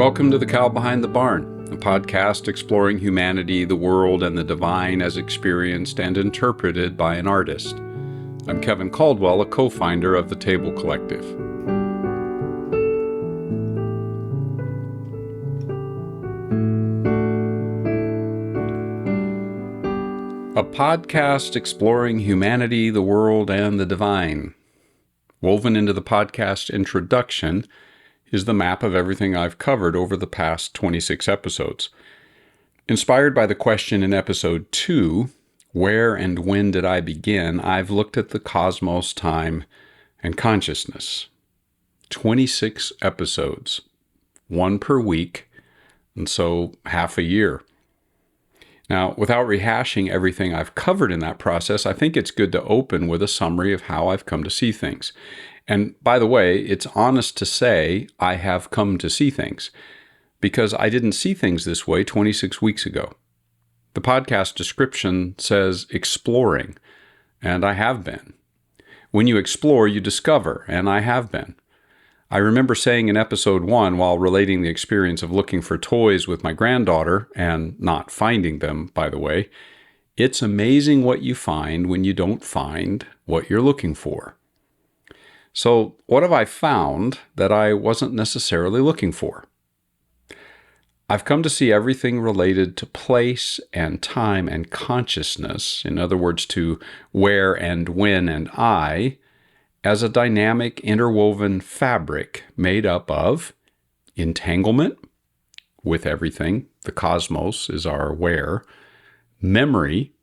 Welcome to The Cow Behind the Barn, a podcast exploring humanity, the world, and the divine as experienced and interpreted by an artist. I'm Kevin Caldwell, a co-founder of the Table Collective. A podcast exploring humanity, the world, and the divine. Woven into the podcast introduction is the map of everything I've covered over the past 26 episodes. Inspired by the question in episode 2, where and when did I begin, I've looked at the cosmos, time, and consciousness. 26 episodes, one per week, and so half a year. Now, without rehashing everything I've covered in that process, I think it's good to open with a summary of how I've come to see things. And by the way, it's honest to say I have come to see things, because I didn't see things this way 26 weeks ago. The podcast description says exploring, and I have been. When you explore, you discover, and I have been. I remember saying in episode 1, while relating the experience of looking for toys with my granddaughter, and not finding them, by the way, it's amazing what you find when you don't find what you're looking for. So, what have I found that I wasn't necessarily looking for? I've come to see everything related to place and time and consciousness, in other words, to where and when and I, as a dynamic interwoven fabric made up of entanglement with everything, the cosmos is our where, memory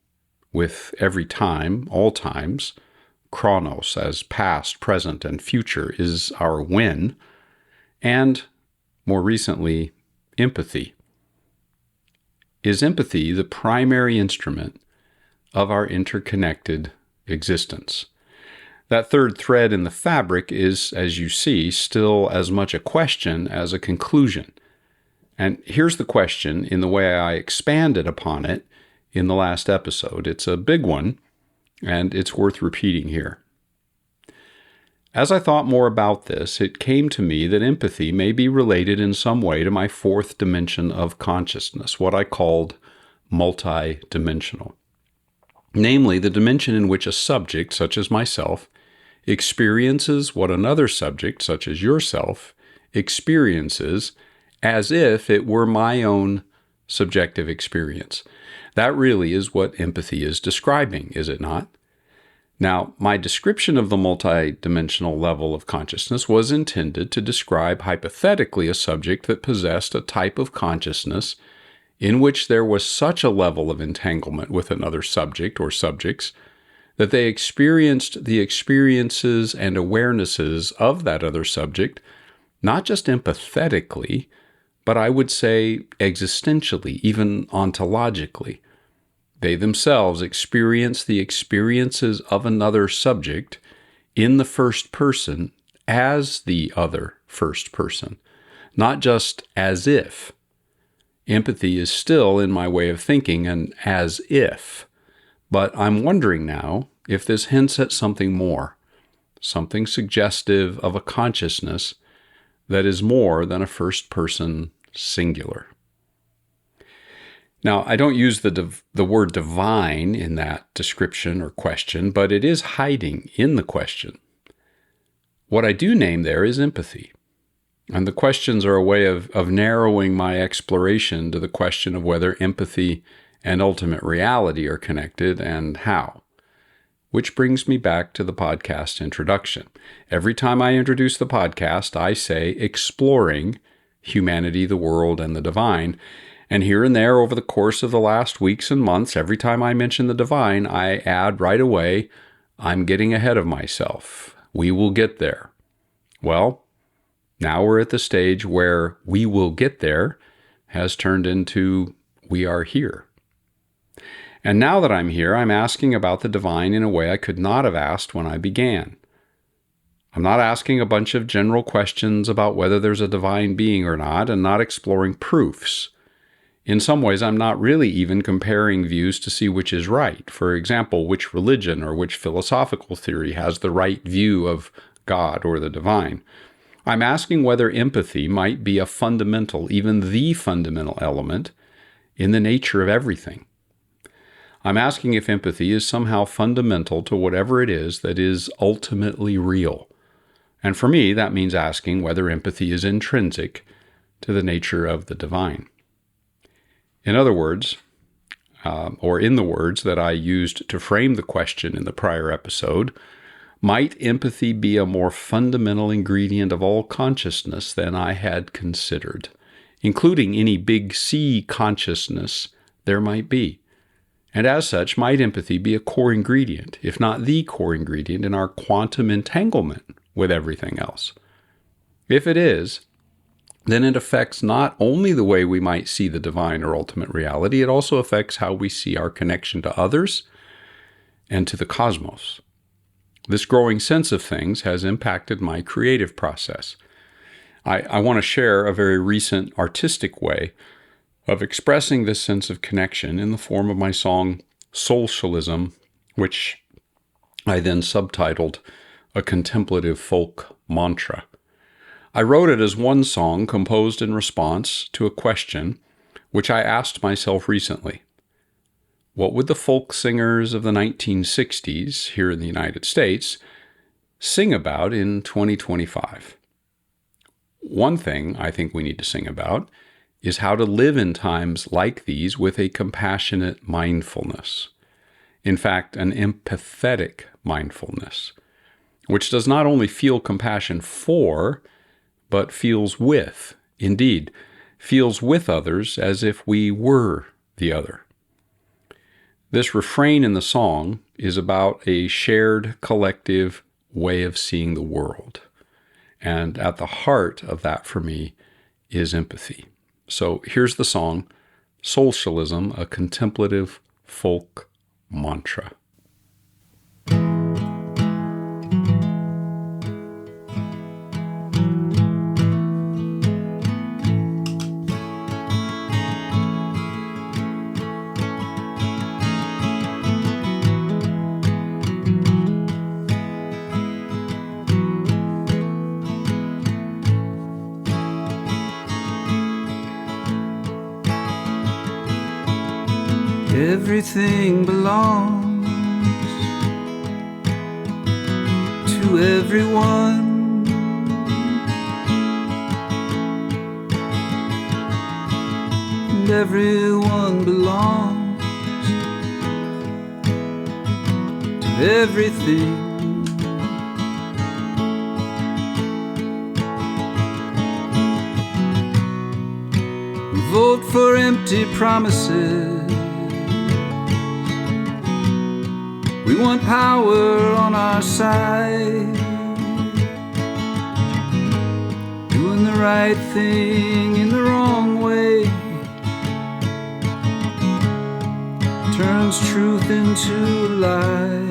with every time, all times, chronos as past, present, and future is our when, and more recently, empathy. Is empathy the primary instrument of our interconnected existence? That third thread in the fabric is, as you see, still as much a question as a conclusion. And here's the question in the way I expanded upon it in the last episode. It's a big one, and it's worth repeating here. As I thought more about this, it came to me that empathy may be related in some way to my fourth dimension of consciousness, what I called multi-dimensional. Namely, the dimension in which a subject, such as myself, experiences what another subject, such as yourself, experiences as if it were my own subjective experience. That really is what empathy is describing, is it not? Now, my description of the multidimensional level of consciousness was intended to describe hypothetically a subject that possessed a type of consciousness in which there was such a level of entanglement with another subject or subjects that they experienced the experiences and awarenesses of that other subject, not just empathetically, but I would say existentially, even ontologically. They themselves experience the experiences of another subject in the first person as the other first person, not just as if. Empathy is still, in my way of thinking, an as if. But I'm wondering now if this hints at something more, something suggestive of a consciousness that is more than a first-person singular. Now, I don't use the word divine in that description or question, but it is hiding in the question. What I do name there is empathy. And the questions are a way of narrowing my exploration to the question of whether empathy and ultimate reality are connected and how. Which brings me back to the podcast introduction. Every time I introduce the podcast, I say exploring humanity, the world, and the divine. And here and there over the course of the last weeks and months, every time I mention the divine, I add right away, I'm getting ahead of myself. We will get there. Well, now we're at the stage where we will get there has turned into we are here. And now that I'm here, I'm asking about the divine in a way I could not have asked when I began. I'm not asking a bunch of general questions about whether there's a divine being or not, and not exploring proofs. In some ways, I'm not really even comparing views to see which is right. For example, which religion or which philosophical theory has the right view of God or the divine. I'm asking whether empathy might be a fundamental, even the fundamental element in the nature of everything. I'm asking if empathy is somehow fundamental to whatever it is that is ultimately real. And for me, that means asking whether empathy is intrinsic to the nature of the divine. In other words, or in the words that I used to frame the question in the prior episode, might empathy be a more fundamental ingredient of all consciousness than I had considered, including any big C consciousness there might be? And as such, might empathy be a core ingredient, if not the core ingredient, in our quantum entanglement with everything else? If it is, then it affects not only the way we might see the divine or ultimate reality, it also affects how we see our connection to others and to the cosmos. This growing sense of things has impacted my creative process. I want to share a very recent artistic way of expressing this sense of connection in the form of my song Soulcialism, which I then subtitled A Contemplative Folk Mantra. I wrote it as one song composed in response to a question which I asked myself recently. What would the folk singers of the 1960s here in the United States sing about in 2025? One thing I think we need to sing about is how to live in times like these with a compassionate mindfulness. In fact, an empathetic mindfulness, which does not only feel compassion for, but feels with, indeed, feels with others as if we were the other. This refrain in the song is about a shared collective way of seeing the world. And at the heart of that for me is empathy. So here's the song, Soulcialism, a contemplative folk mantra. Everything belongs to everyone. And everyone belongs to everything. We vote for empty promises. We want power on our side, doing the right thing in the wrong way, turns truth into a lie.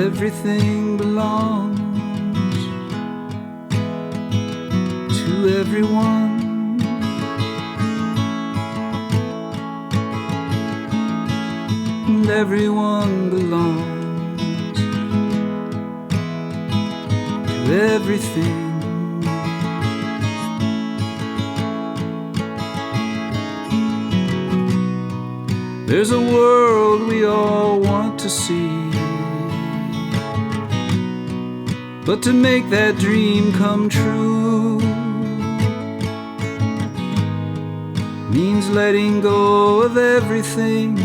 Everything belongs to everyone. And everyone belongs to everything. There's a world we all want to see, but to make that dream come true means letting go of everything.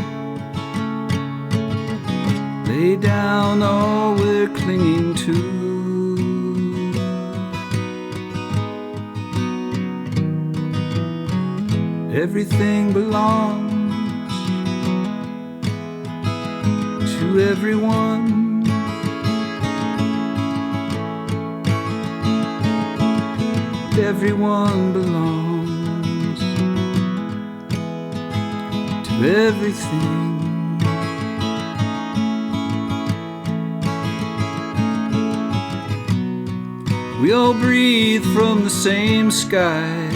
Lay down all we're clinging to. Everything belongs to everyone. Everyone belongs to everything. We all breathe from the same sky,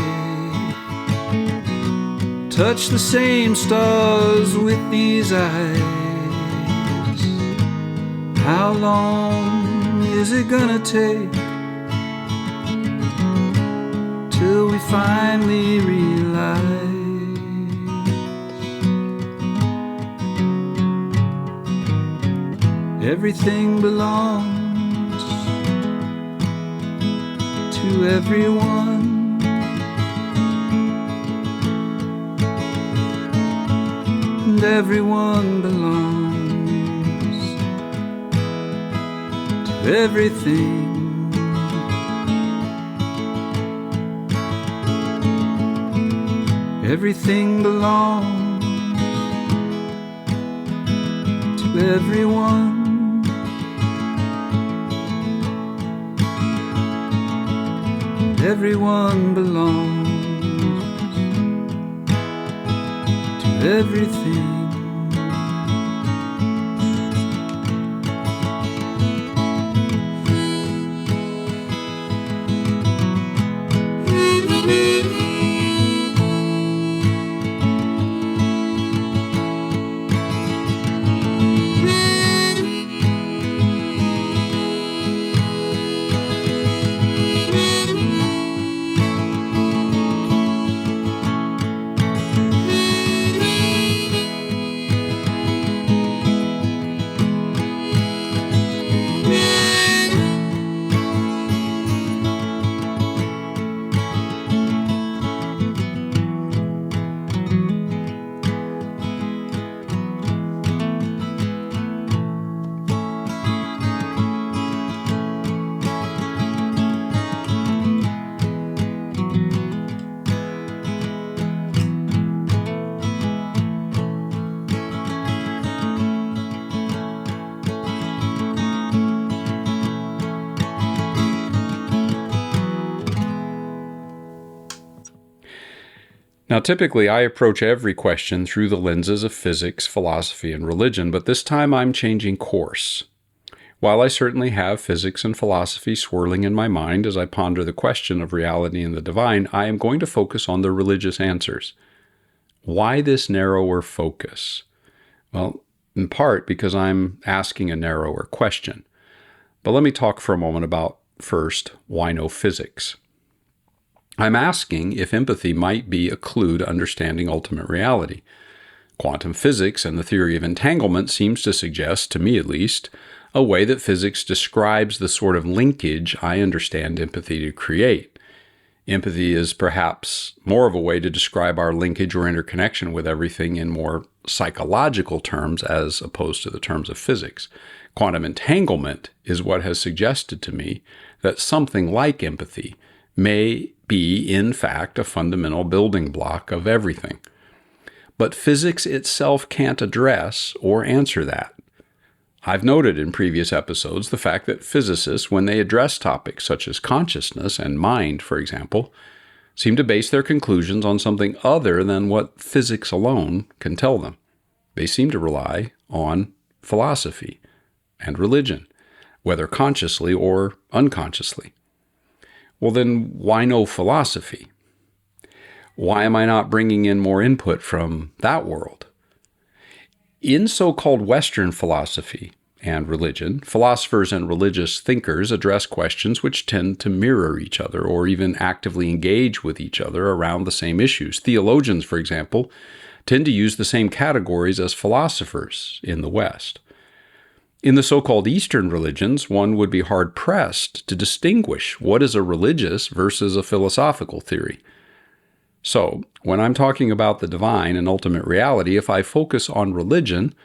touch the same stars with these eyes. How long is it gonna take till we finally realize everything belongs to everyone, and everyone belongs to everything. Everything belongs to everyone. Everyone belongs to everything. Now, typically, I approach every question through the lenses of physics, philosophy, and religion, but this time I'm changing course. While I certainly have physics and philosophy swirling in my mind as I ponder the question of reality and the divine, I am going to focus on the religious answers. Why this narrower focus? Well, in part because I'm asking a narrower question. But let me talk for a moment about, first, why no physics? I'm asking if empathy might be a clue to understanding ultimate reality. Quantum physics and the theory of entanglement seems to suggest, to me at least, a way that physics describes the sort of linkage I understand empathy to create. Empathy is perhaps more of a way to describe our linkage or interconnection with everything in more psychological terms as opposed to the terms of physics. Quantum entanglement is what has suggested to me that something like empathy may be, in fact, a fundamental building block of everything. But physics itself can't address or answer that. I've noted in previous episodes the fact that physicists, when they address topics such as consciousness and mind, for example, seem to base their conclusions on something other than what physics alone can tell them. They seem to rely on philosophy and religion, whether consciously or unconsciously. Well, then why no philosophy? Why am I not bringing in more input from that world? In so-called Western philosophy and religion, philosophers and religious thinkers address questions which tend to mirror each other or even actively engage with each other around the same issues. Theologians, for example, tend to use the same categories as philosophers in the West. In the so-called Eastern religions, one would be hard-pressed to distinguish what is a religious versus a philosophical theory. So, when I'm talking about the divine and ultimate reality, if I focus on religion,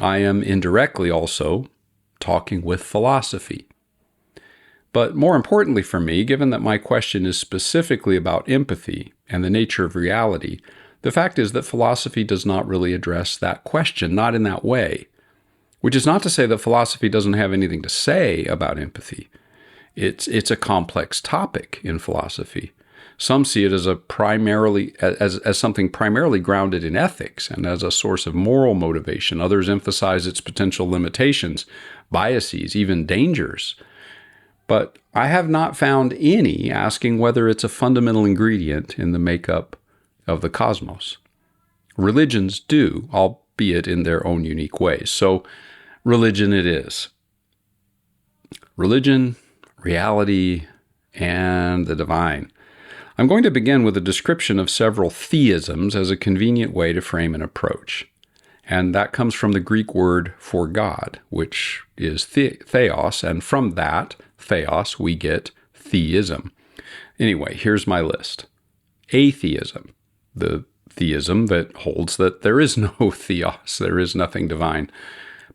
I am indirectly also talking with philosophy. But more importantly for me, given that my question is specifically about empathy and the nature of reality, the fact is that philosophy does not really address that question, not in that way. Which is not to say that philosophy doesn't have anything to say about empathy. It's a complex topic in philosophy. Some see it as as something primarily grounded in ethics and as a source of moral motivation. Others emphasize its potential limitations, biases, even dangers. But I have not found any asking whether it's a fundamental ingredient in the makeup of the cosmos. Religions do, albeit in their own unique ways. So religion it is. religion, reality, and the divine. I'm going to begin with a description of several theisms as a convenient way to frame an approach. And that comes from the Greek word for God, which is theos, and from that, theos, we get theism. Anyway, here's my list. Atheism, the theism that holds that there is no theos, there is nothing divine.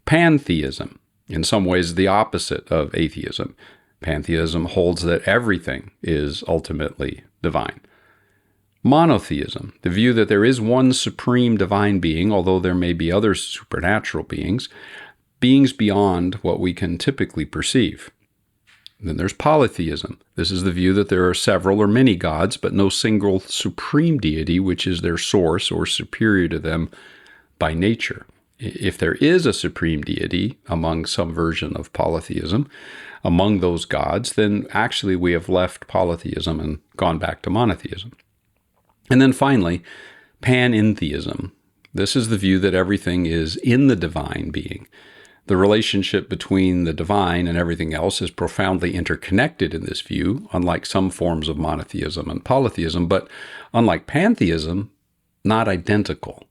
Pantheism, in some ways the opposite of atheism. Pantheism holds that everything is ultimately divine. Monotheism, the view that there is one supreme divine being, although there may be other supernatural beings beyond what we can typically perceive. Then there's polytheism. This is the view that there are several or many gods, but no single supreme deity, which is their source or superior to them by nature. If there is a supreme deity among some version of polytheism, among those gods, then actually we have left polytheism and gone back to monotheism. And then finally, panentheism. This is the view that everything is in the divine being. The relationship between the divine and everything else is profoundly interconnected in this view, unlike some forms of monotheism and polytheism, but unlike pantheism, not identical.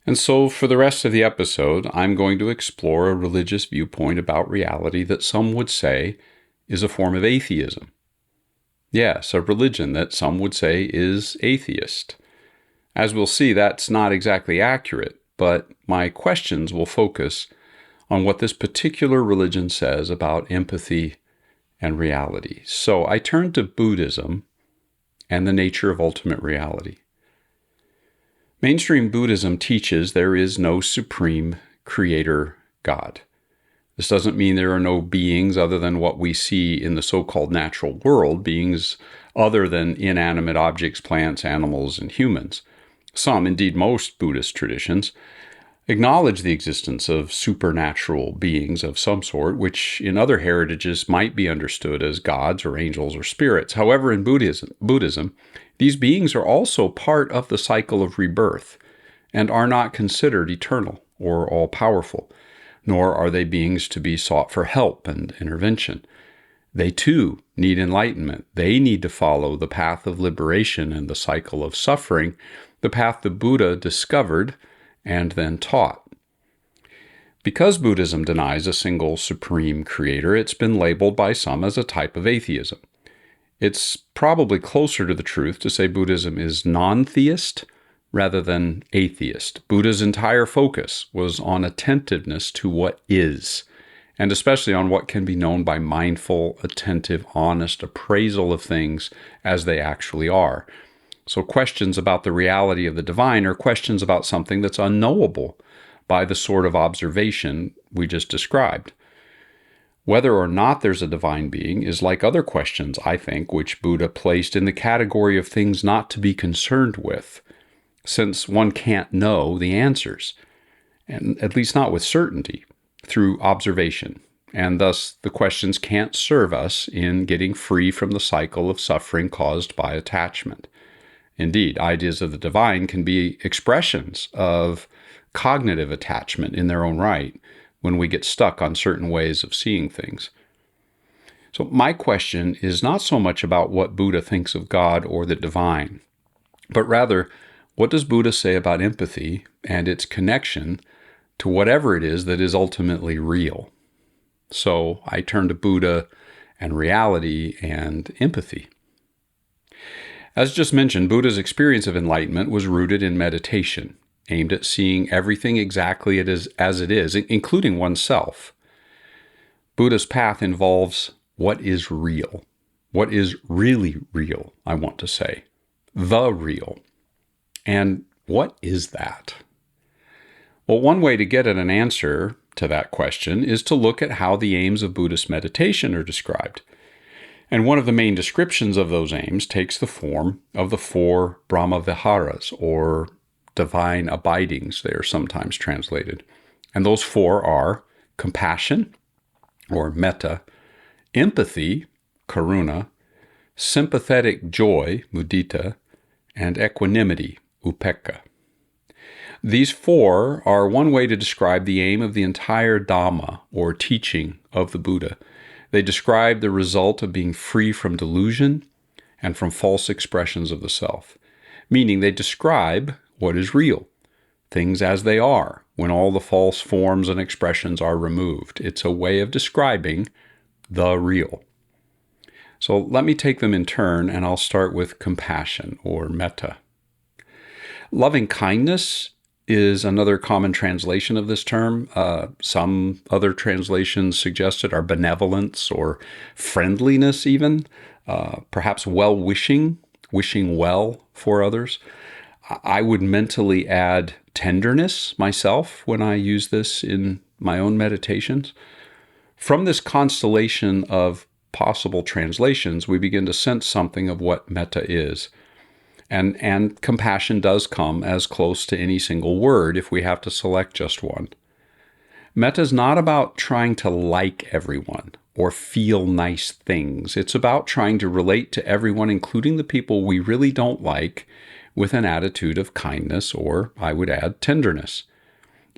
And so for the rest of the episode, I'm going to explore a religious viewpoint about reality that some would say is a form of atheism. Yes, a religion that some would say is atheist. As we'll see, that's not exactly accurate, but my questions will focus on what this particular religion says about empathy and reality. So I turn to Buddhism and the nature of ultimate reality. Mainstream Buddhism teaches there is no supreme creator God. This doesn't mean there are no beings other than what we see in the so-called natural world, beings other than inanimate objects, plants, animals, and humans. Some, indeed most Buddhist traditions, acknowledge the existence of supernatural beings of some sort, which in other heritages might be understood as gods or angels or spirits. However, in Buddhism, these beings are also part of the cycle of rebirth and are not considered eternal or all-powerful, nor are they beings to be sought for help and intervention. They too need enlightenment. They need to follow the path of liberation and the cycle of suffering, the path the Buddha discovered and then taught. Because Buddhism denies a single supreme creator, it's been labeled by some as a type of atheism. It's probably closer to the truth to say Buddhism is non-theist rather than atheist. Buddha's entire focus was on attentiveness to what is, and especially on what can be known by mindful, attentive, honest appraisal of things as they actually are. So questions about the reality of the divine are questions about something that's unknowable by the sort of observation we just described. Whether or not there's a divine being is like other questions, I think, which Buddha placed in the category of things not to be concerned with, since one can't know the answers, and at least not with certainty, through observation, and thus the questions can't serve us in getting free from the cycle of suffering caused by attachment. Indeed, ideas of the divine can be expressions of cognitive attachment in their own right when we get stuck on certain ways of seeing things. So my question is not so much about what Buddha thinks of God or the divine, but rather, what does Buddha say about empathy and its connection to whatever it is that is ultimately real? So I turn to Buddha and reality and empathy. As just mentioned, Buddha's experience of enlightenment was rooted in meditation, aimed at seeing everything exactly as it is, including oneself. Buddha's path involves what is real, what is really real, I want to say, the real. And what is that? Well, one way to get at an answer to that question is to look at how the aims of Buddhist meditation are described. And one of the main descriptions of those aims takes the form of the Four Brahmaviharas, or divine abidings, they are sometimes translated. And those four are compassion, or metta, empathy, karuna, sympathetic joy, mudita, and equanimity, upekkha. These four are one way to describe the aim of the entire Dhamma, or teaching of the Buddha. They describe the result of being free from delusion and from false expressions of the self, meaning they describe what is real, things as they are, when all the false forms and expressions are removed. It's a way of describing the real. So let me take them in turn, and I'll start with compassion, or metta. Loving kindness is another common translation of this term. Some other translations suggested are benevolence or friendliness even, perhaps well-wishing, wishing well for others. I would mentally add tenderness myself when I use this in my own meditations. From this constellation of possible translations, we begin to sense something of what metta is. And compassion does come as close to any single word if we have to select just one. Metta is not about trying to like everyone or feel nice things. It's about trying to relate to everyone, including the people we really don't like, with an attitude of kindness, or I would add tenderness.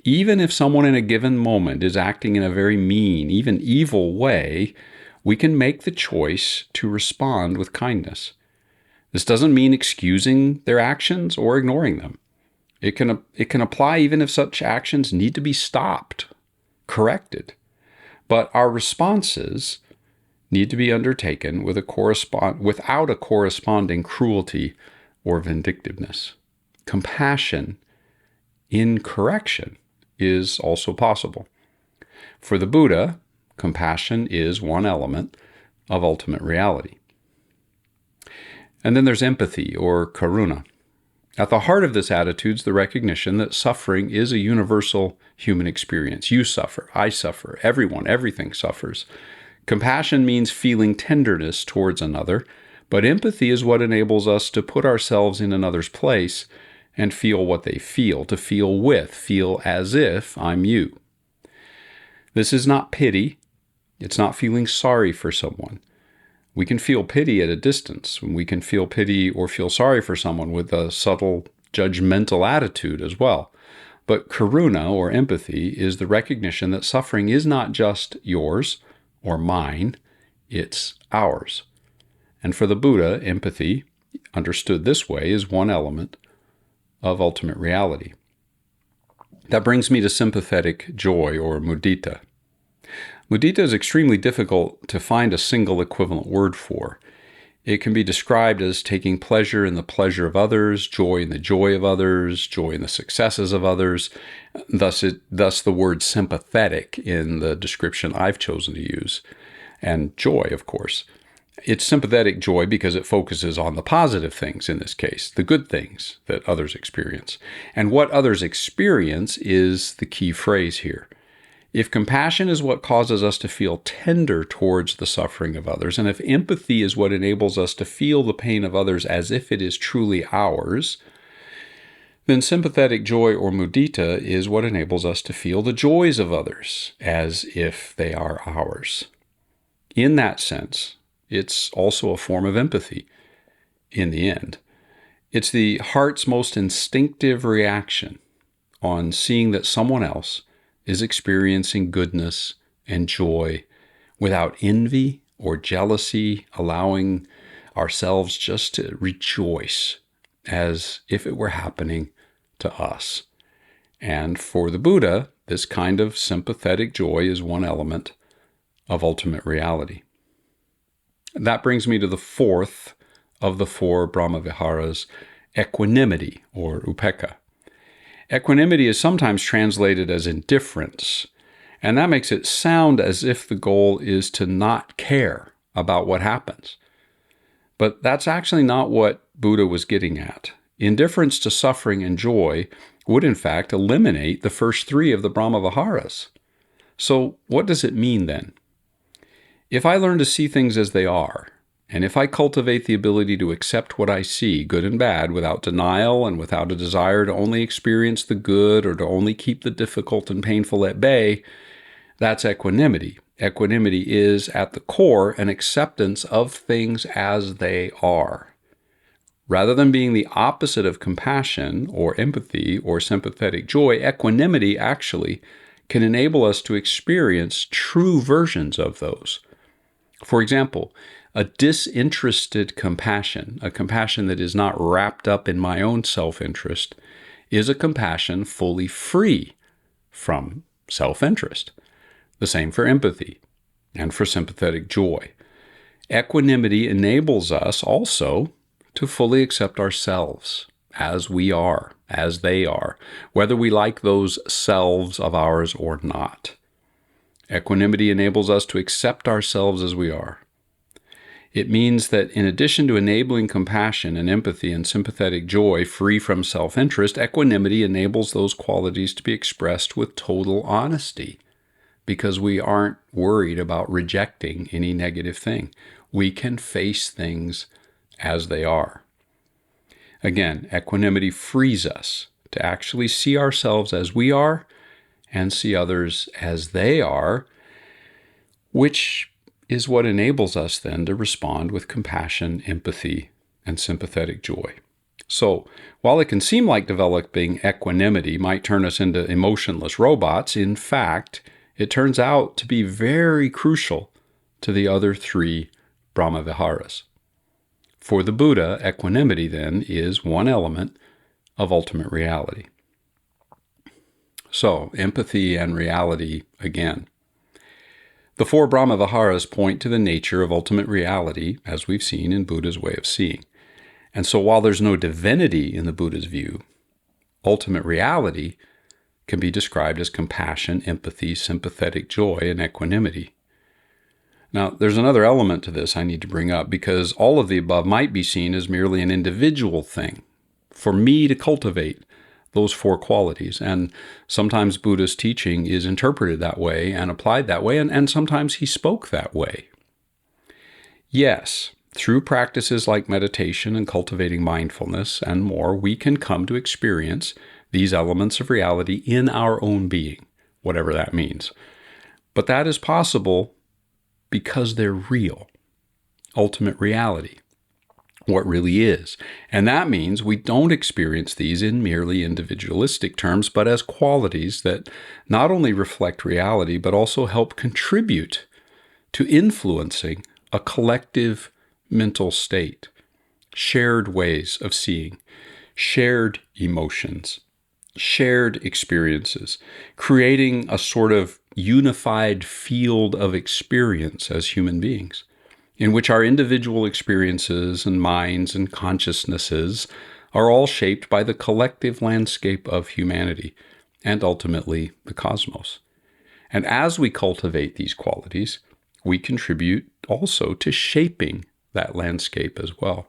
Even if someone in a given moment is acting in a very mean, even evil way, we can make the choice to respond with kindness. This doesn't mean excusing their actions or ignoring them. It can apply even if such actions need to be stopped, corrected. But our responses need to be undertaken with without a corresponding cruelty or vindictiveness. Compassion in correction is also possible. For the Buddha, compassion is one element of ultimate reality. And then there's empathy, or karuna. At the heart of this attitude is the recognition that suffering is a universal human experience. You suffer, I suffer, everyone, everything suffers. Compassion means feeling tenderness towards another, but empathy is what enables us to put ourselves in another's place and feel what they feel, to feel as if I'm you. This is not pity. It's not feeling sorry for someone. We can feel pity at a distance. We can feel pity or feel sorry for someone with a subtle judgmental attitude as well. But karuna, or empathy, is the recognition that suffering is not just yours or mine, it's ours. And for the Buddha, empathy, understood this way, is one element of ultimate reality. That brings me to sympathetic joy, or mudita. Mudita is extremely difficult to find a single equivalent word for. It can be described as taking pleasure in the pleasure of others, joy in the joy of others, joy in the successes of others. Thus the word sympathetic in the description I've chosen to use. And joy, of course. It's sympathetic joy because it focuses on the positive things in this case, the good things that others experience. And what others experience is the key phrase here. If compassion is what causes us to feel tender towards the suffering of others, and if empathy is what enables us to feel the pain of others as if it is truly ours, then sympathetic joy, or mudita, is what enables us to feel the joys of others as if they are ours. In that sense, it's also a form of empathy in the end. It's the heart's most instinctive reaction on seeing that someone else is experiencing goodness and joy without envy or jealousy, allowing ourselves just to rejoice as if it were happening to us. And for the Buddha, this kind of sympathetic joy is one element of ultimate reality. That brings me to the fourth of the four Brahmaviharas, equanimity, or upekkha. Equanimity is sometimes translated as indifference, and that makes it sound as if the goal is to not care about what happens. But that's actually not what Buddha was getting at. Indifference to suffering and joy would in fact eliminate the first three of the Brahmaviharas. So what does it mean then? If I learn to see things as they are, and if I cultivate the ability to accept what I see, good and bad, without denial and without a desire to only experience the good or to only keep the difficult and painful at bay, that's equanimity. Equanimity is, at the core, an acceptance of things as they are. Rather than being the opposite of compassion or empathy or sympathetic joy, equanimity actually can enable us to experience true versions of those. For example, a disinterested compassion, a compassion that is not wrapped up in my own self-interest, is a compassion fully free from self-interest. The same for empathy and for sympathetic joy. Equanimity enables us also to fully accept ourselves as we are, as they are, whether we like those selves of ours or not. Equanimity enables us to accept ourselves as we are. It means that in addition to enabling compassion and empathy and sympathetic joy free from self-interest, equanimity enables those qualities to be expressed with total honesty, because we aren't worried about rejecting any negative thing. We can face things as they are. Again, equanimity frees us to actually see ourselves as we are and see others as they are, which is what enables us then to respond with compassion, empathy, and sympathetic joy. So, while it can seem like developing equanimity might turn us into emotionless robots, in fact, it turns out to be very crucial to the other three Brahmaviharas. For the Buddha, equanimity then is one element of ultimate reality. So, empathy and reality again. The Four Brahmaviharas point to the nature of ultimate reality, as we've seen in Buddha's way of seeing. And so while there's no divinity in the Buddha's view, ultimate reality can be described as compassion, empathy, sympathetic joy, and equanimity. Now, there's another element to this I need to bring up, because all of the above might be seen as merely an individual thing for me to cultivate those four qualities. And sometimes Buddha's teaching is interpreted that way and applied that way, and sometimes he spoke that way. Yes, through practices like meditation and cultivating mindfulness and more, we can come to experience these elements of reality in our own being, whatever that means. But that is possible because they're real, ultimate reality, what really is. And that means we don't experience these in merely individualistic terms, but as qualities that not only reflect reality, but also help contribute to influencing a collective mental state, shared ways of seeing, shared emotions, shared experiences, creating a sort of unified field of experience as human beings, in which our individual experiences and minds and consciousnesses are all shaped by the collective landscape of humanity and ultimately the cosmos. And as we cultivate these qualities, we contribute also to shaping that landscape as well.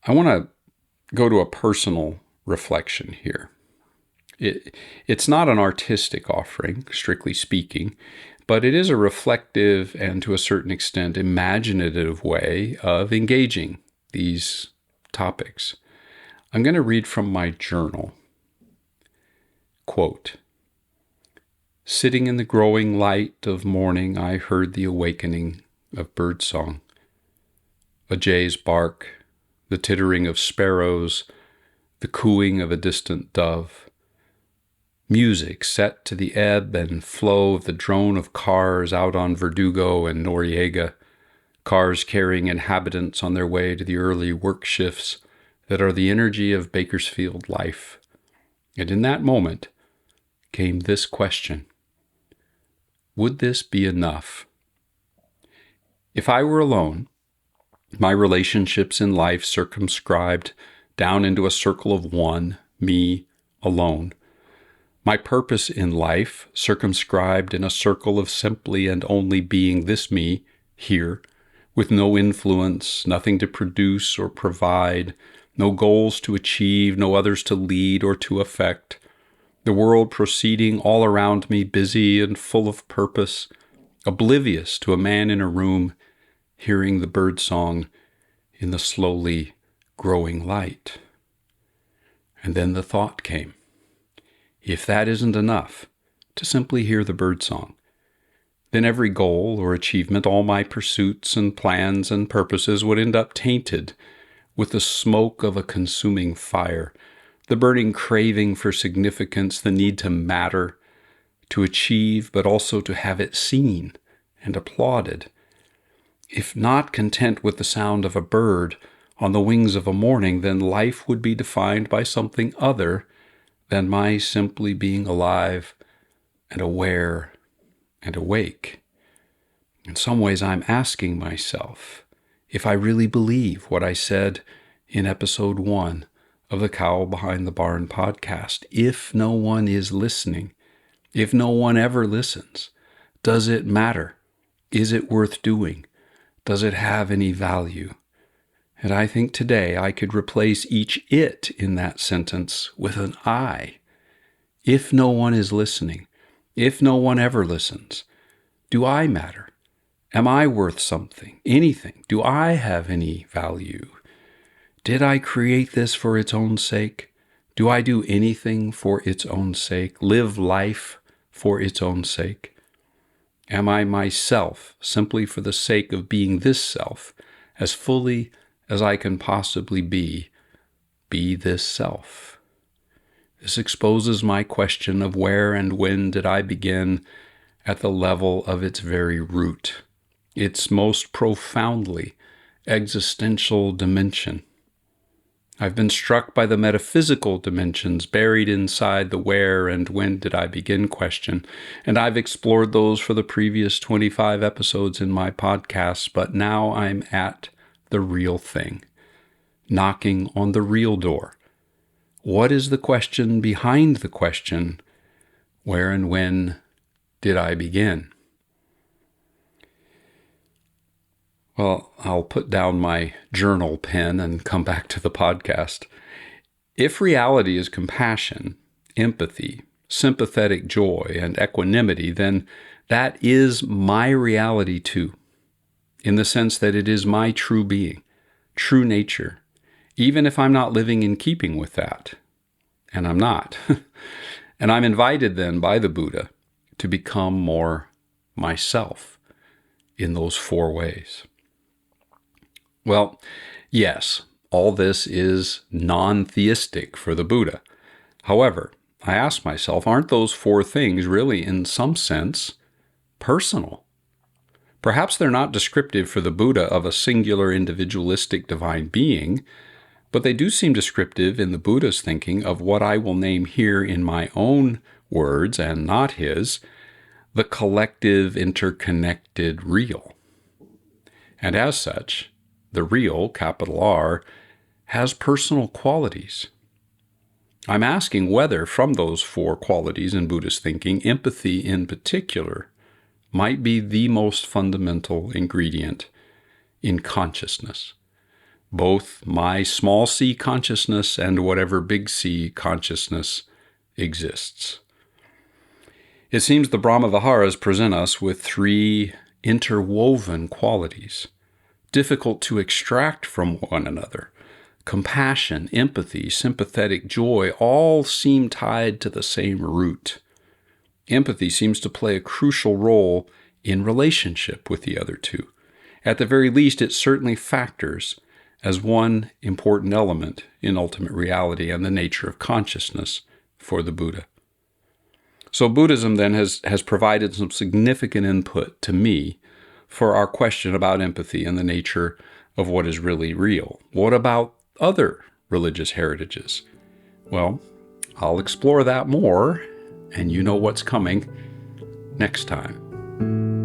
I want to go to a personal reflection here. It's not an artistic offering, strictly speaking, but it is a reflective and to a certain extent imaginative way of engaging these topics. I'm going to read from my journal. Quote, "Sitting in the growing light of morning, I heard the awakening of birdsong, a jay's bark, the tittering of sparrows, the cooing of a distant dove, music set to the ebb and flow of the drone of cars out on Verdugo and Noriega, cars carrying inhabitants on their way to the early work shifts that are the energy of Bakersfield life. And in that moment came this question: would this be enough? If I were alone, my relationships in life circumscribed down into a circle of one, me alone, my purpose in life circumscribed in a circle of simply and only being this me here, with no influence, nothing to produce or provide, no goals to achieve, no others to lead or to affect, the world proceeding all around me busy and full of purpose, oblivious to a man in a room, hearing the birdsong in the slowly growing light." And then the thought came, if that isn't enough, to simply hear the birdsong, then every goal or achievement, all my pursuits and plans and purposes would end up tainted with the smoke of a consuming fire, the burning craving for significance, the need to matter, to achieve, but also to have it seen and applauded. If not content with the sound of a bird on the wings of a morning, then life would be defined by something other than my simply being alive and aware and awake. In some ways, I'm asking myself if I really believe what I said in episode 1 of the Cow Behind the Barn podcast. If no one is listening, if no one ever listens, does it matter? Is it worth doing? Does it have any value? And I think today I could replace each "it" in that sentence with an "I." If no one is listening, if no one ever listens, do I matter? Am I worth something, anything? Do I have any value? Did I create this for its own sake? Do I do anything for its own sake? Live life for its own sake? Am I myself simply for the sake of being this self, as fully as I can possibly be this self? This exposes my question of where and when did I begin at the level of its very root, its most profoundly existential dimension. I've been struck by the metaphysical dimensions buried inside the where and when did I begin question, and I've explored those for the previous 25 episodes in my podcast, but now I'm at the real thing, knocking on the real door. What is the question behind the question, where and when did I begin? Well, I'll put down my journal pen and come back to the podcast. If reality is compassion, empathy, sympathetic joy, and equanimity, then that is my reality too, in the sense that it is my true being, true nature, even if I'm not living in keeping with that. And I'm not. And I'm invited then by the Buddha to become more myself in those 4 ways. Well, yes, all this is non-theistic for the Buddha. However, I ask myself, aren't those 4 things really, in some sense, personal? Perhaps they're not descriptive for the Buddha of a singular individualistic divine being, but they do seem descriptive in the Buddha's thinking of what I will name here in my own words and not his, the collective interconnected real. And as such, the real, capital R, has personal qualities. I'm asking whether from those 4 qualities in Buddhist thinking, empathy in particular might be the most fundamental ingredient in consciousness, both my small c consciousness and whatever big C consciousness exists. It seems the Brahmaviharas present us with 3 interwoven qualities, difficult to extract from one another. Compassion, empathy, sympathetic joy all seem tied to the same root. Empathy seems to play a crucial role in relationship with the other 2. At the very least, it certainly factors as one important element in ultimate reality and the nature of consciousness for the Buddha. So Buddhism then has provided some significant input to me for our question about empathy and the nature of what is really real. What about other religious heritages? Well, I'll explore that more, and you know what's coming next time.